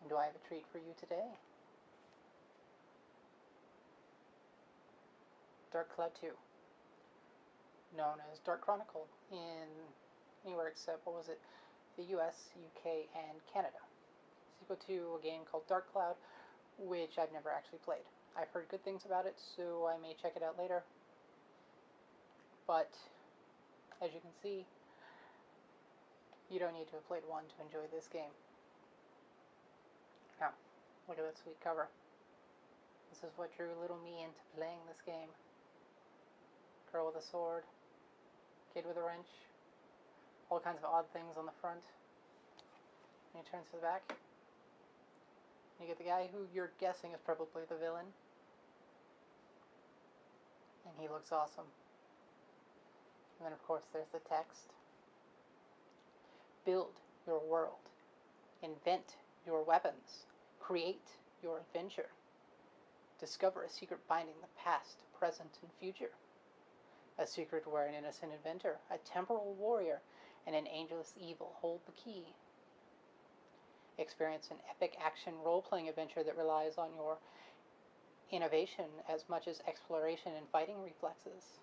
do I have a treat for you today? Dark Cloud 2, known as Dark Chronicle in anywhere except, what was it, the US, UK, and Canada. Sequel to a game called Dark Cloud, which I've never actually played. I've heard good things about it, so I may check it out later. But, as you can see, you don't need to have played one to enjoy this game. Now, look at that sweet cover. This is what drew little me into playing this game. Girl with a sword, kid with a wrench, all kinds of odd things on the front. And he turns to the back. You get the guy who you're guessing is probably the villain. And he looks awesome. And then of course there's the text. Build your world. Invent your weapons. Create your adventure. Discover a secret binding the past, present, and future. A secret where an innocent inventor, a temporal warrior, and an angel's evil hold the key. Experience an epic action role-playing adventure that relies on your innovation as much as exploration and fighting reflexes.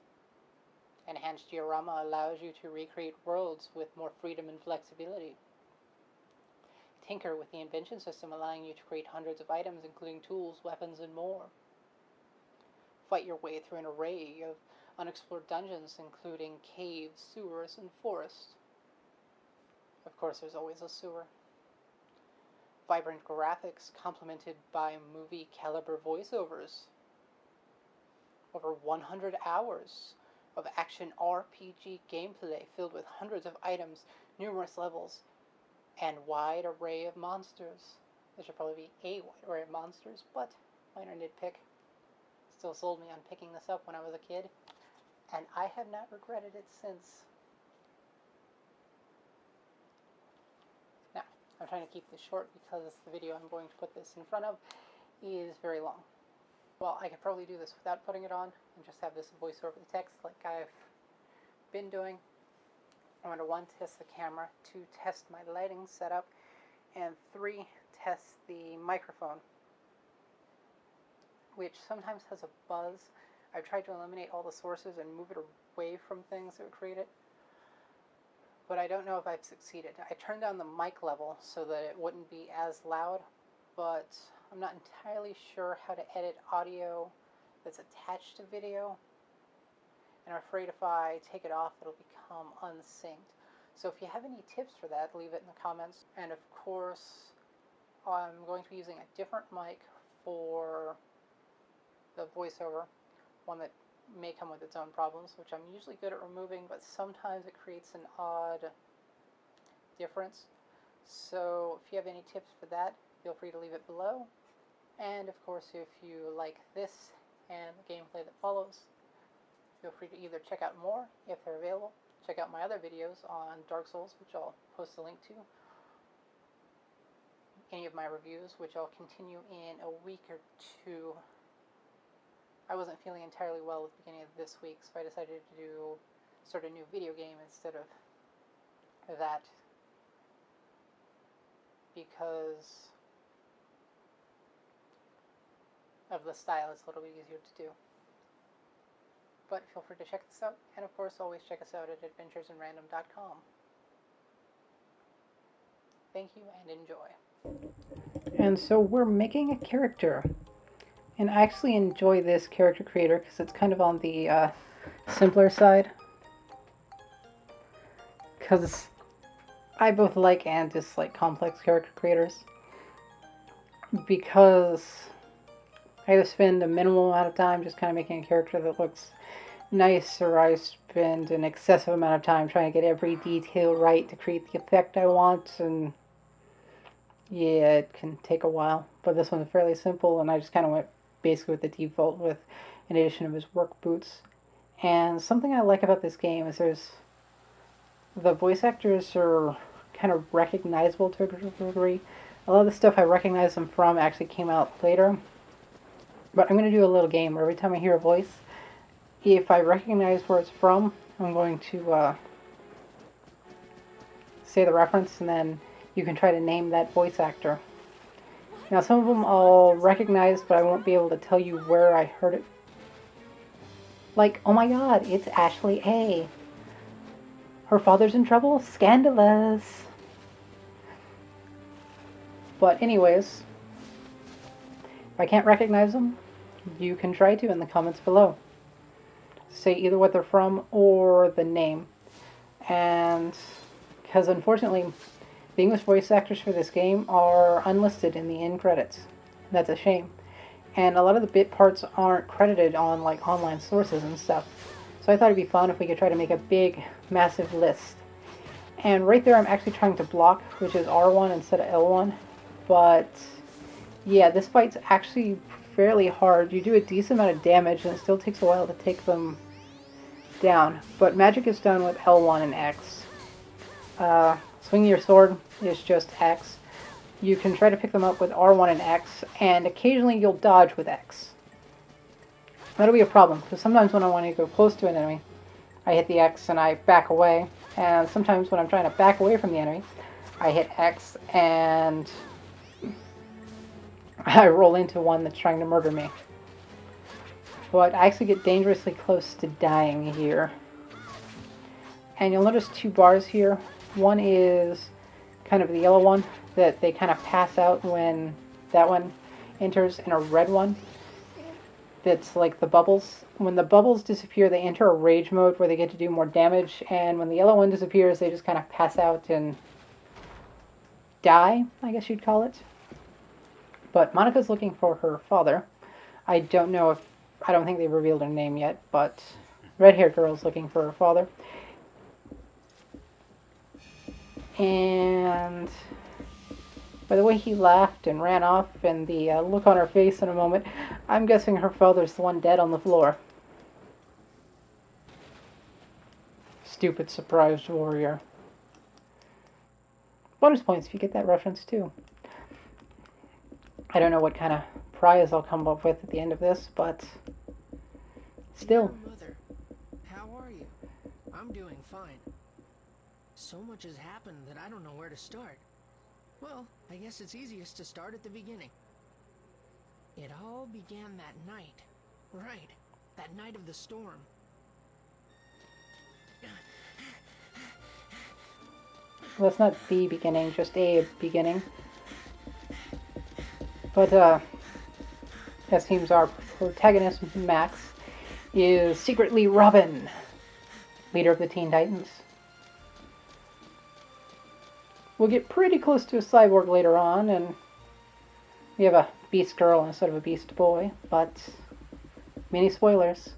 Enhanced diorama allows you to recreate worlds with more freedom and flexibility. Tinker with the invention system, allowing you to create hundreds of items, including tools, weapons, and more. Fight your way through an array of unexplored dungeons, including caves, sewers, and forests. Of course, there's always a sewer. Vibrant graphics complemented by movie-caliber voiceovers. Over 100 hours of action RPG gameplay filled with hundreds of items, numerous levels, and wide array of monsters. There should probably be a wide array of monsters, but minor nitpick. Still sold me on picking this up when I was a kid, and I have not regretted it since. Now, I'm trying to keep this short because the video I'm going to put this in front of is very long. Well, I could probably do this without putting it on and just have this voice over the text like I've been doing. I'm going to 1, test the camera, 2, test my lighting setup, and 3, test the microphone, which sometimes has a buzz. I've tried to eliminate all the sources and move it away from things that would create it, but I don't know if I've succeeded. I turned down the mic level so that it wouldn't be as loud, but I'm not entirely sure how to edit audio that's attached to video, and I'm afraid if I take it off it'll become unsynced. So if you have any tips for that, leave it in the comments. And of course, I'm going to be using a different mic for the voiceover, one that may come with its own problems, which I'm usually good at removing, but sometimes it creates an odd difference. So if you have any tips for that, feel free to leave it below. And of course, if you like this and the gameplay that follows, feel free to either check out more if they're available, check out my other videos on Dark Souls, which I'll post a link to, any of my reviews, which I'll continue in a week or two. I wasn't feeling entirely well at the beginning of this week, so I decided to start a new video game instead of that, because of the style. It's a little bit easier to do. But feel free to check this out, and of course always check us out at adventuresinrandom.com. Thank you and enjoy. And so we're making a character, and I actually enjoy this character creator because it's kind of on the simpler side, because I both like and dislike complex character creators, because I either spend a minimal amount of time just kind of making a character that looks nice, or I spend an excessive amount of time trying to get every detail right to create the effect I want, and yeah, it can take a while. But this one's fairly simple, and I just kind of went basically with the default with an addition of his work boots. And something I like about this game is the voice actors are kind of recognizable to a degree. A lot of the stuff I recognize them from actually came out later. But I'm going to do a little game where every time I hear a voice, if I recognize where it's from, I'm going to say the reference, and then you can try to name that voice actor. Now some of them I'll recognize, but I won't be able to tell you where I heard it. Like, oh my god, it's Ashley A. Her father's in trouble? Scandalous. But anyways, if I can't recognize them, you can try to in the comments below. Say either what they're from or the name. And because unfortunately, the English voice actors for this game are unlisted in the end credits. That's a shame. And a lot of the bit parts aren't credited on like online sources and stuff. So I thought it'd be fun if we could try to make a big, massive list. And right there I'm actually trying to block, which is R1 instead of L1. But yeah, this fight's actually fairly hard. You do a decent amount of damage and it still takes a while to take them down. But magic is done with L1 and X. Swinging your sword is just X. You can try to pick them up with R1 and X, and occasionally you'll dodge with X. That'll be a problem, because sometimes when I want to go close to an enemy, I hit the X and I back away, and sometimes when I'm trying to back away from the enemy, I hit X and I roll into one that's trying to murder me. But I actually get dangerously close to dying here. And you'll notice two bars here. One is kind of the yellow one that they kind of pass out when that one enters, and a red one that's like the bubbles. When the bubbles disappear, they enter a rage mode where they get to do more damage, and when the yellow one disappears, they just kind of pass out and die, I guess you'd call it. But Monica's looking for her father. I don't know if, I don't think they revealed her name yet, but red-haired girl's looking for her father. And by the way he laughed and ran off and the look on her face in a moment, I'm guessing her father's the one dead on the floor. Stupid surprised warrior. Bonus points if you get that reference too. I don't know what kind of prize I'll come up with at the end of this, but still. Dear Mother, how are you? I'm doing fine. So much has happened that I don't know where to start. Well, I guess it's easiest to start at the beginning. It all began that night. Right, that night of the storm. Well, that's not the beginning, just a beginning. But, it seems our protagonist, Max, is secretly Robin, leader of the Teen Titans. We'll get pretty close to a cyborg later on, and we have a beast girl instead of a beast boy, but many spoilers.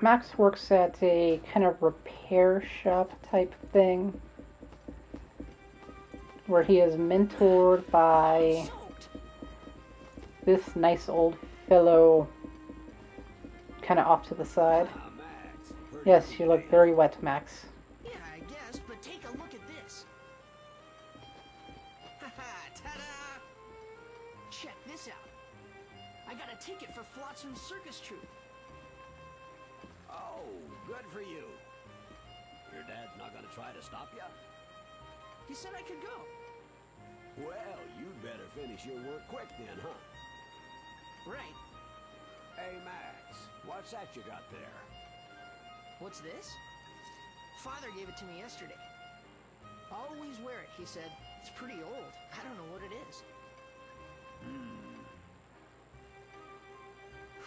Max works at a kind of repair shop type thing, where he is mentored by this nice old fellow kind of off to the side. Yes, you look very wet, Max. Yeah, I guess, but take a look at this. Haha, ta-da! Check this out. I got a ticket for Flotsam Circus Troupe. Oh, good for you. Your dad's not gonna try to stop you? He said I could go. Well, you'd better finish your work quick then, huh? Right. Hey, Max, what's that you got there? What's this? Father gave it to me yesterday. Always wear it, he said. It's pretty old. I don't know what it is.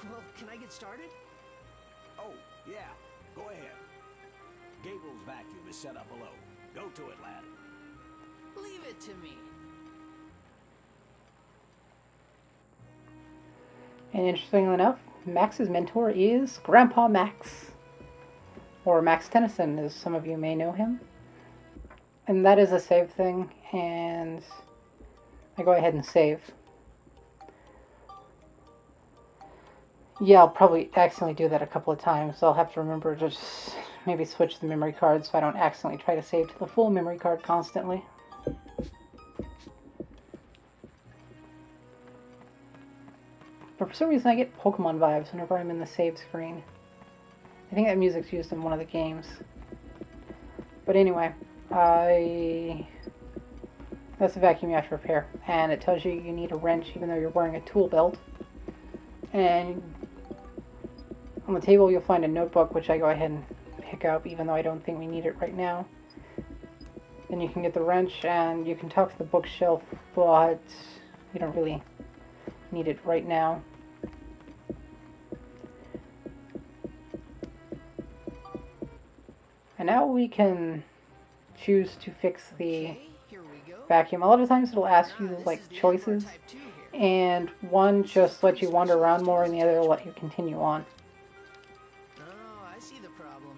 Well, can I get started? Oh, yeah, go ahead. Gable's vacuum is set up below. Go to it, lad. Leave it to me. And interestingly enough, Max's mentor is Grandpa Max, or Max Tennyson, as some of you may know him. And that is a save thing, and I go ahead and save. Yeah, I'll probably accidentally do that a couple of times, so I'll have to remember to just maybe switch the memory card so I don't accidentally try to save to the full memory card constantly. But for some reason I get Pokemon vibes whenever I'm in the save screen. I think that music's used in one of the games. But anyway, I That's the vacuum you have to repair. And it tells you you need a wrench even though you're wearing a tool belt. And on the table you'll find a notebook, which I go ahead and pick up even though I don't think we need it right now. Then you can get the wrench and you can talk to the bookshelf, but you don't really need it right now. And now we can choose to fix the vacuum. A lot of times it'll ask you like choices, and one just lets you wander around more and the other will let you continue on. Oh, I see the problem.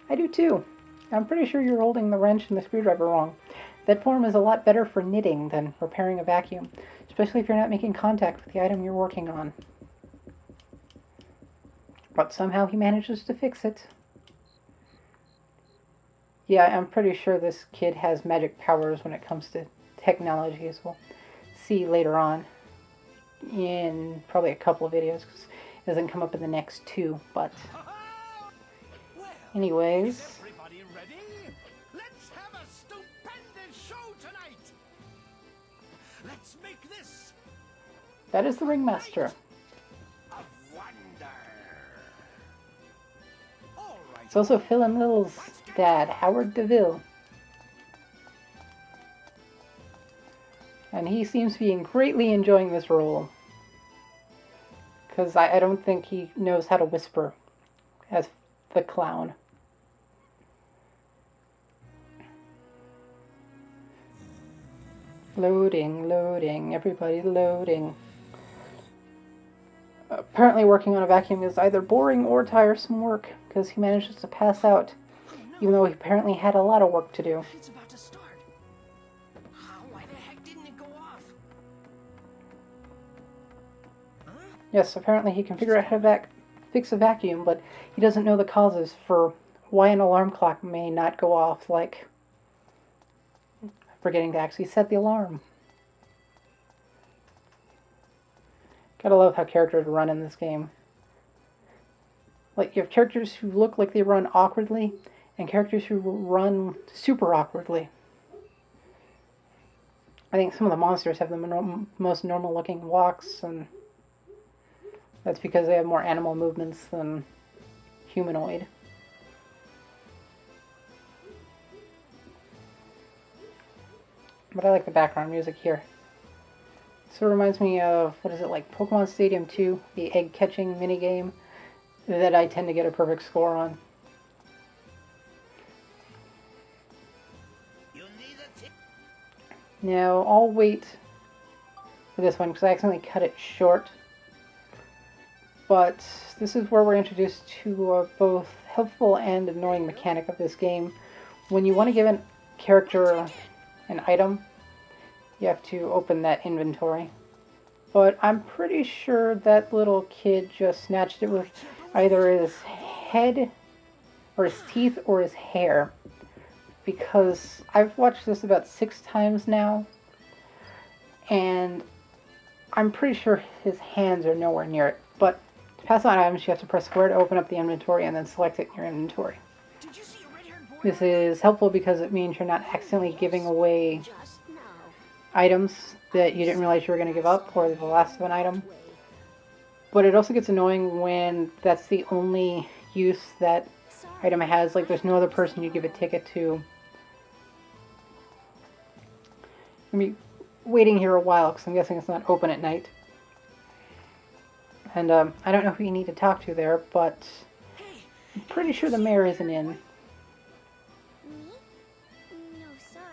I do too. I'm pretty sure you're holding the wrench and the screwdriver wrong. That form is a lot better for knitting than repairing a vacuum, especially if you're not making contact with the item you're working on. But somehow he manages to fix it. Yeah, I'm pretty sure this kid has magic powers when it comes to technology, as we'll see later on in probably a couple of videos, because it doesn't come up in the next two. But anyways, Is everybody ready? Let's have a stupendous show tonight. Let's make this that is the ringmaster. a wonder. All right. It's also Phil and Lil's dad, Howard DeVille. And he seems to be greatly enjoying this role. Because I don't think he knows how to whisper as the clown. Loading, loading, everybody loading. Apparently working on a vacuum is either boring or tiresome work, because he manages to pass out, even though he apparently had a lot of work to do. It's about to start. Why the heck didn't it go off? Huh? Yes, apparently he can figure out how to fix a vacuum, but he doesn't know the causes for why an alarm clock may not go off, like forgetting to actually set the alarm. Gotta love how characters run in this game. Like, you have characters who look like they run awkwardly, and characters who run super awkwardly. I think some of the monsters have the most normal looking walks, and that's because they have more animal movements than humanoid. But I like the background music here. So it reminds me of, what is it, like Pokemon Stadium 2, the egg catching minigame that I tend to get a perfect score on. Now, I'll wait for this one because I accidentally cut it short. But this is where we're introduced to a both helpful and annoying mechanic of this game. When you want to give a character an item, you have to open that inventory. But I'm pretty sure that little kid just snatched it with either his head or his teeth or his hair. Because I've watched this about 6 times now, and I'm pretty sure his hands are nowhere near it. But to pass on items, you have to press square to open up the inventory and then select it in your inventory. This is helpful because it means you're not accidentally giving away items that you didn't realize you were going to give up, or the last of an item. But it also gets annoying when that's the only use that item has, like there's no other person you give a ticket to. I'm going to be waiting here a while because I'm guessing it's not open at night. And I don't know who you need to talk to there, but I'm pretty sure the mayor isn't in. Me? No, sorry.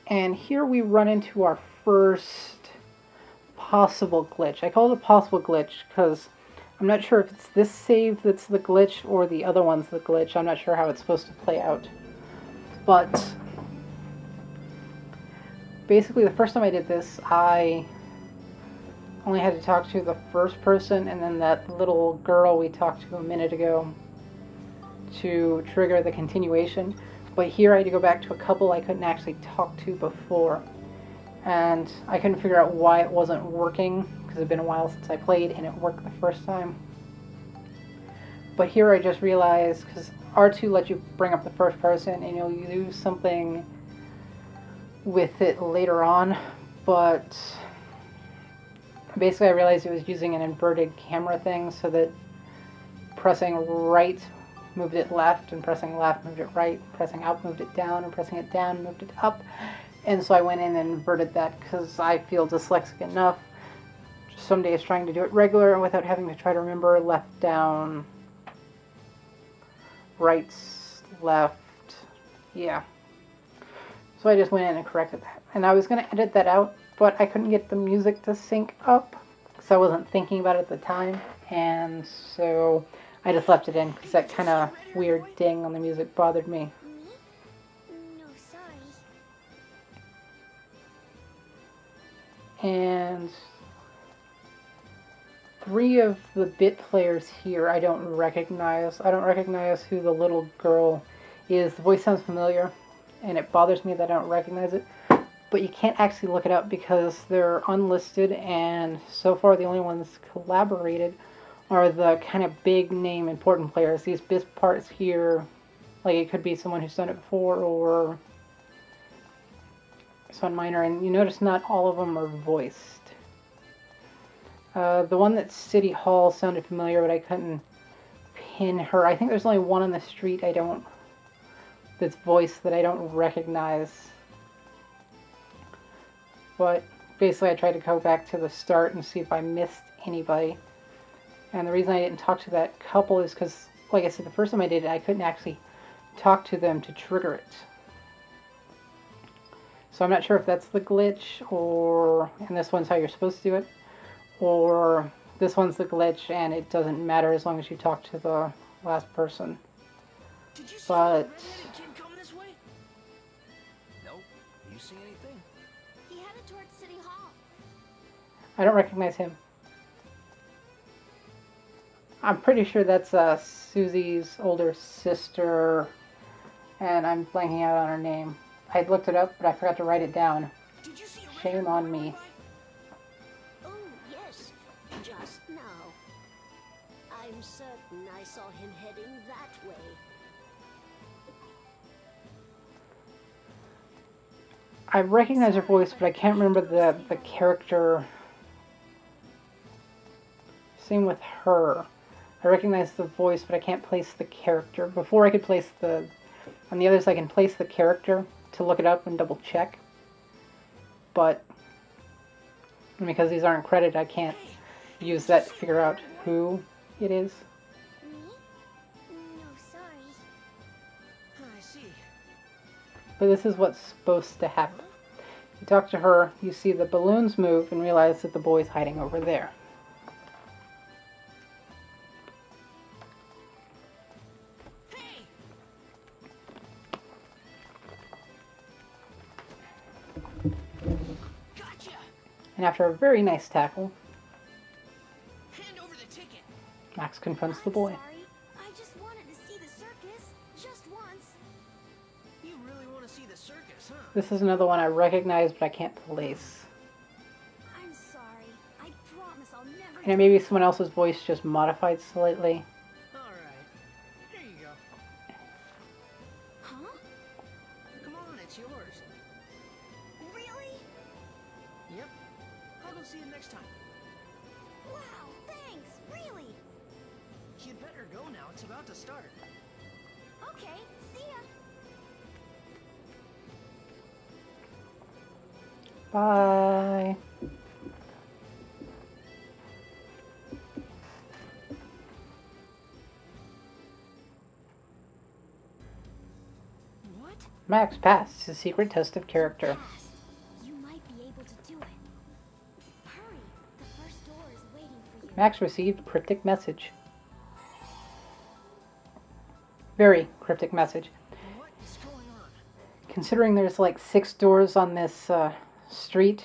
And here we run into our first possible glitch. I call it a possible glitch because I'm not sure if it's this save that's the glitch or the other one's the glitch. I'm not sure how it's supposed to play out. But basically the first time I did this, I only had to talk to the first person and then that little girl we talked to a minute ago to trigger the continuation. But here I had to go back to a couple I couldn't actually talk to before. And I couldn't figure out why it wasn't working because it had been a while since I played and it worked the first time. But here I just realized, because R2 lets you bring up the first person, and you'll use something with it later on, but basically I realized it was using an inverted camera thing, so that pressing right moved it left, and pressing left moved it right, pressing up moved it down, and pressing it down moved it up. And so I went in and inverted that because I feel dyslexic enough some days trying to do it regular without having to try to remember left, down, right, left, yeah. So I just went in and corrected that. And I was going to edit that out, but I couldn't get the music to sync up because I wasn't thinking about it at the time. And so I just left it in because that kind of weird ding on the music bothered me. Me? No, sorry. And 3 of the bit players here I don't recognize. I don't recognize who the little girl is. The voice sounds familiar, and it bothers me that I don't recognize it. But you can't actually look it up because they're unlisted, and so far the only ones collaborated are the kind of big name important players. These bit parts here, like it could be someone who's done it before or someone minor, and you notice not all of them are voiced. The one that's City Hall sounded familiar, but I couldn't pin her. I think there's only one on the street that's voiced that I don't recognize. But basically I tried to go back to the start and see if I missed anybody. And the reason I didn't talk to that couple is because, like I said, the first time I did it, I couldn't actually talk to them to trigger it. So I'm not sure if that's the glitch, and this one's how you're supposed to do it, or this one's the glitch and it doesn't matter as long as you talk to the last person. Did you see But that red-headed kid come this way? Nope. You see anything? He headed towards City Hall. I don't recognize him. I'm pretty sure that's Susie's older sister, and I'm blanking out on her name. I looked it up, but I forgot to write it down. Did you see a Shame on me. Oh, yes. Just now. I'm certain I saw him heading that way. I recognize her voice, but I can't remember the character. Same with her. I recognize the voice, but I can't place the character. Before I could place on the others I can place the character to look it up and double check. But because these aren't credited, I can't use that to figure out who it is. Me? No, sorry. I see. But this is what's supposed to happen. You talk to her, you see the balloons move, and realize that the boy's hiding over there. And after a very nice tackle, Hand over the ticket. Max confronts the I'm boy. sorry. I just wanted to see the circus. Just once. You really want to see the circus, huh? This is another one I recognize, but I can't place. I'm sorry. I promise I'll never. And it may be someone else's voice just modified slightly. Alright. Here you go. Huh? Come on, it's yours. Really? Yep. I'll go see you next time. Wow, thanks. Really? You'd better go now. It's about to start. Okay, see ya. Bye. What? Max passed his secret test of character. Fast. You might be able to do it. Hurry. The first door is waiting for you. Max received cryptic message. Very cryptic message. What is going on? Considering there's like 6 doors on this street,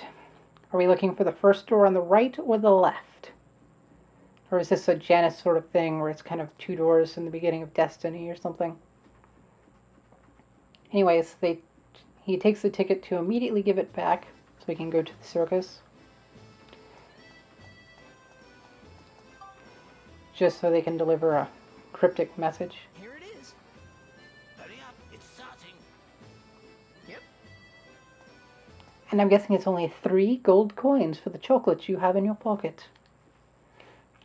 are we looking for the first door on the right or the left? Or is this a Janus sort of thing where it's kind of 2 doors in the beginning of Destiny or something? Anyways, he takes the ticket to immediately give it back so we can go to the circus. Just so they can deliver a cryptic message. Here it is. And I'm guessing it's only 3 gold coins for the chocolates you have in your pocket.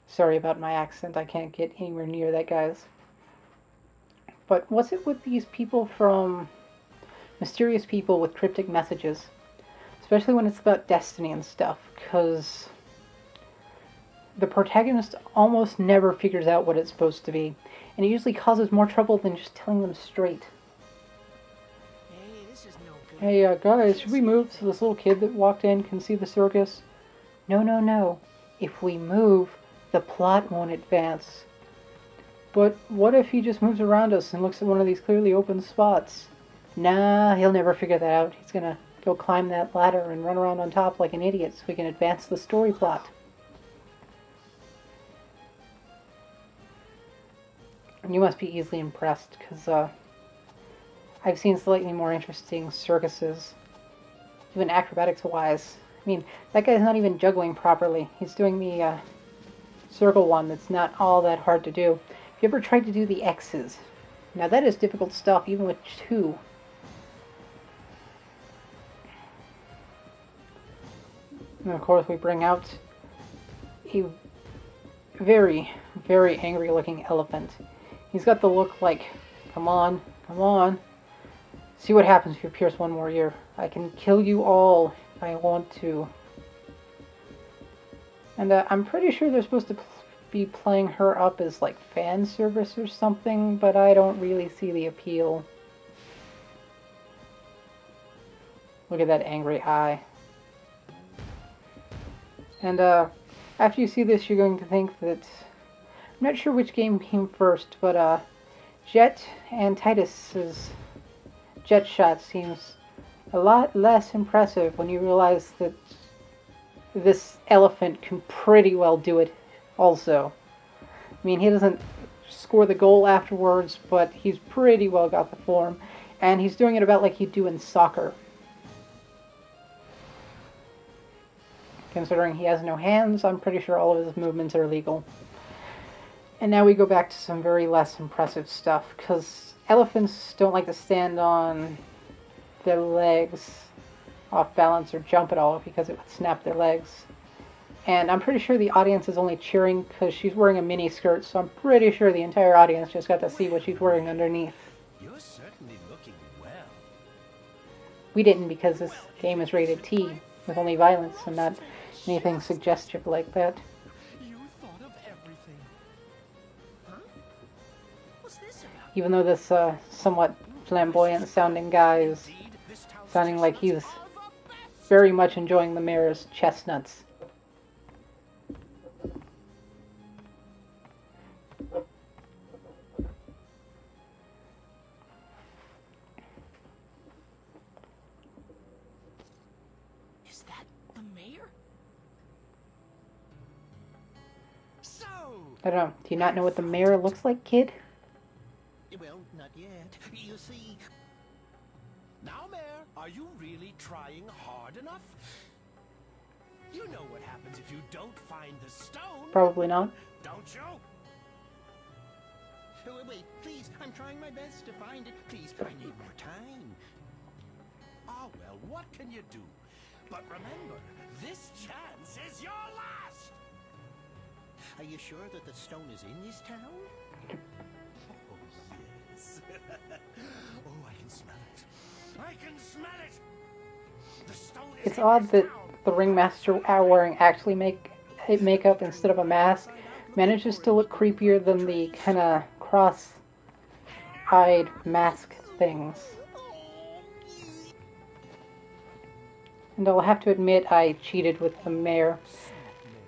Sorry about my accent, I can't get anywhere near that, guys. But what's it with these people from... mysterious people with cryptic messages? Especially when it's about destiny and stuff, because the protagonist almost never figures out what it's supposed to be. And it usually causes more trouble than just telling them straight. Hey, this is no good. Hey, guys, should we move so this little kid that walked in can see the circus? No, no, no. If we move, the plot won't advance. But what if he just moves around us and looks at one of these clearly open spots? Nah, he'll never figure that out. He's gonna go climb that ladder and run around on top like an idiot so we can advance the story plot. And you must be easily impressed, because I've seen slightly more interesting circuses, even acrobatics-wise. I mean, that guy's not even juggling properly. He's doing the circle one that's not all that hard to do. If you ever tried to do the X's, now that is difficult stuff, even with 2. And of course we bring out a very, very angry looking elephant. He's got the look like, come on, come on. See what happens if you pierce one more ear. I can kill you all if I want to. And I'm pretty sure they're supposed to be playing her up as like fan service or something, but I don't really see the appeal. Look at that angry eye. And after you see this, you're going to think that... I'm not sure which game came first, but Jet and Titus's jet shot seems a lot less impressive when you realize that this elephant can pretty well do it also. I mean, he doesn't score the goal afterwards, but he's pretty well got the form. And he's doing it about like he'd do in soccer. Considering he has no hands, I'm pretty sure all of his movements are legal. And now we go back to some very less impressive stuff, because elephants don't like to stand on their legs off balance or jump at all, because it would snap their legs. And I'm pretty sure the audience is only cheering because she's wearing a mini skirt, so I'm pretty sure the entire audience just got to see what she's wearing underneath. You're certainly looking well. We didn't, because this game is rated T, with only violence and not anything suggestive like that. You thought of everything. Huh? What's this about? Even though this somewhat flamboyant sounding guy is sounding like he's very much enjoying the mayor's chestnuts. Is that the mayor? So, I don't know. Do you not know what the mayor looks like, kid? well, not yet. You see... Now, Mayor, are you really trying hard enough? You know what happens if you don't find the stone, Probably not. don't you? Wait, please, I'm trying my best to find it. Please, I need more time. Ah, well, what can you do? But remember, this chance is your last! Are you sure that the stone is in this town? Oh, yes. Oh, I can smell it. I can smell it! The stone is It's in odd this that town. the ringmaster wearing actually makeup instead of a mask manages to look creepier than the kind of cross-eyed mask things. And I'll have to admit I cheated with the mayor.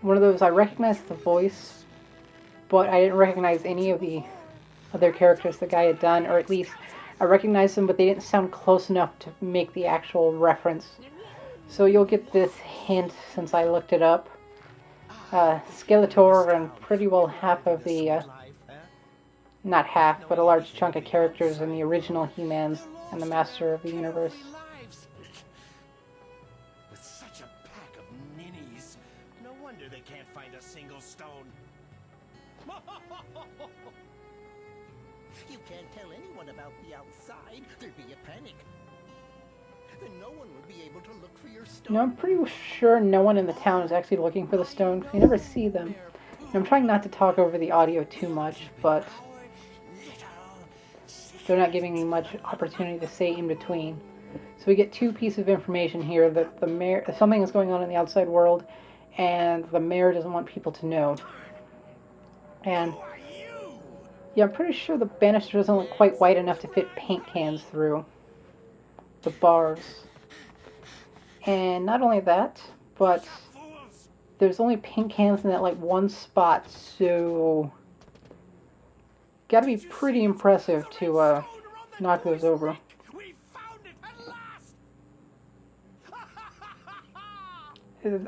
One of those, I recognized the voice, but I didn't recognize any of the other characters the guy had done, or at least I recognized them, but they didn't sound close enough to make the actual reference. So you'll get this hint since I looked it up. Skeletor and pretty well half of the, not half, but a large chunk of characters in the original He-Man's and the Master of the Universe. With such a pack of ninnies, no wonder they can't find a single stone. You can't tell anyone about the outside. There'd be a panic. Then no one would be able to look for your You know, I'm pretty sure no one in the town is actually looking for the stone, because we never see them. And I'm trying not to talk over the audio too much, but they're not giving me much opportunity to say in between. So we get two pieces of information here, that the mayor, something is going on in the outside world, and the mayor doesn't want people to know. And yeah, I'm pretty sure the banister doesn't look quite wide enough to fit paint cans through the bars. And not only that, but there's only paint cans in that like one spot, so gotta be pretty impressive to knock those over.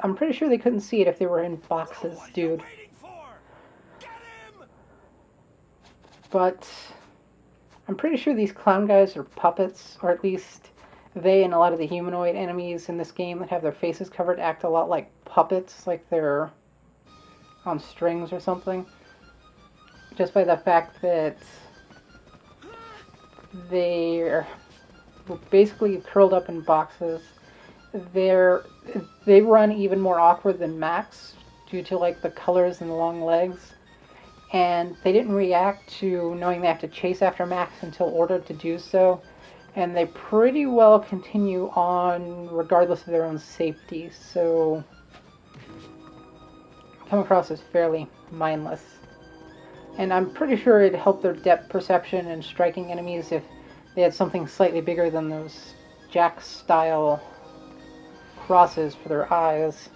I'm pretty sure they couldn't see it if they were in boxes, dude. But I'm pretty sure these clown guys are puppets, or at least they and a lot of the humanoid enemies in this game that have their faces covered act a lot like puppets, like they're on strings or something. Just by the fact that they're basically curled up in boxes. They run even more awkward than Max due to like the colors and the long legs. And they didn't react to knowing they have to chase after Max until ordered to do so. And they pretty well continue on regardless of their own safety. So come across as fairly mindless. And I'm pretty sure it'd help their depth perception and striking enemies if they had something slightly bigger than those Jack-style crosses for their eyes.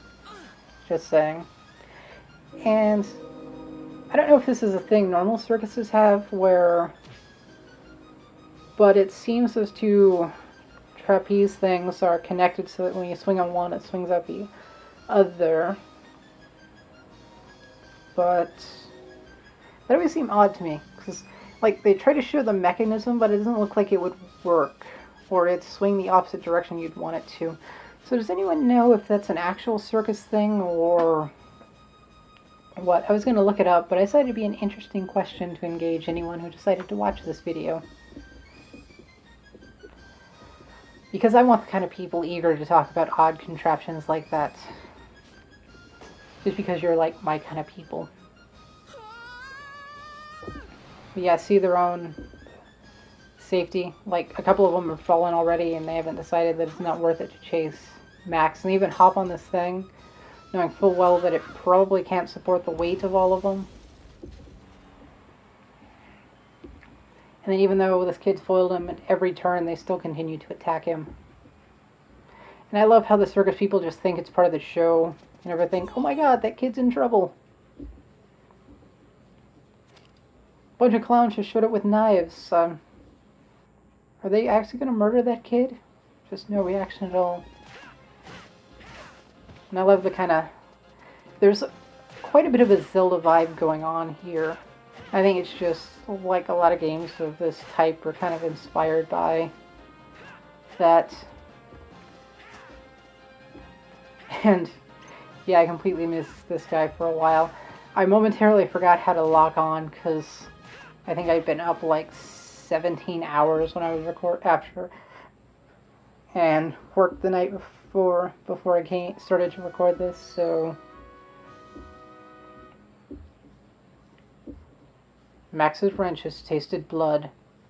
Just saying. And I don't know if this is a thing normal circuses have but it seems those two trapeze things are connected so that when you swing on one, it swings out the other. But that always seemed odd to me, because like they try to show the mechanism, but it doesn't look like it would work, or it'd swing the opposite direction you'd want it to. So does anyone know if that's an actual circus thing, or what? I was going to look it up, but I decided it'd be an interesting question to engage anyone who decided to watch this video. Because I want the kind of people eager to talk about odd contraptions like that. Just because you're like my kind of people. But yeah, see their own safety. Like, a couple of them have fallen already and they haven't decided that it's not worth it to chase Max. And they even hop on this thing, knowing full well that it probably can't support the weight of all of them. And then even though this kid foiled him at every turn, they still continue to attack him. And I love how the circus people just think it's part of the show. You never think, oh my god, that kid's in trouble. Bunch of clowns just showed up with knives. Are they actually going to murder that kid? Just no reaction at all. And I love the kind of... There's quite a bit of a Zelda vibe going on here. I think it's just like a lot of games of this type are kind of inspired by that. And yeah, I completely missed this guy for a while. I momentarily forgot how to log on because I think I'd been up like 17 hours when I was after and worked the night before I started to record this, so Max's wrench has tasted blood.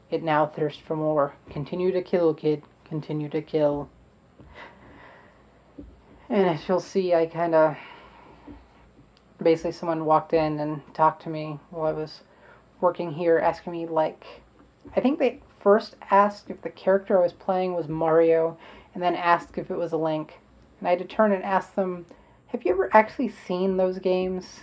It now thirsts for more. Continue to kill, kid. Continue to kill. And as you'll see, I kind of... Basically, someone walked in and talked to me while I was working here, asking me, like... I think they first asked if the character I was playing was Mario, and then asked if it was a Link. And I had to turn and ask them, have you ever actually seen those games?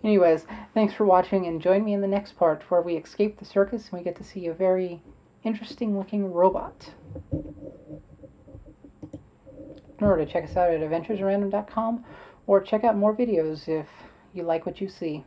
Anyways, thanks for watching, and join me in the next part where we escape the circus and we get to see a very interesting looking robot. Remember to check us out at adventuresrandom.com or check out more videos if you like what you see.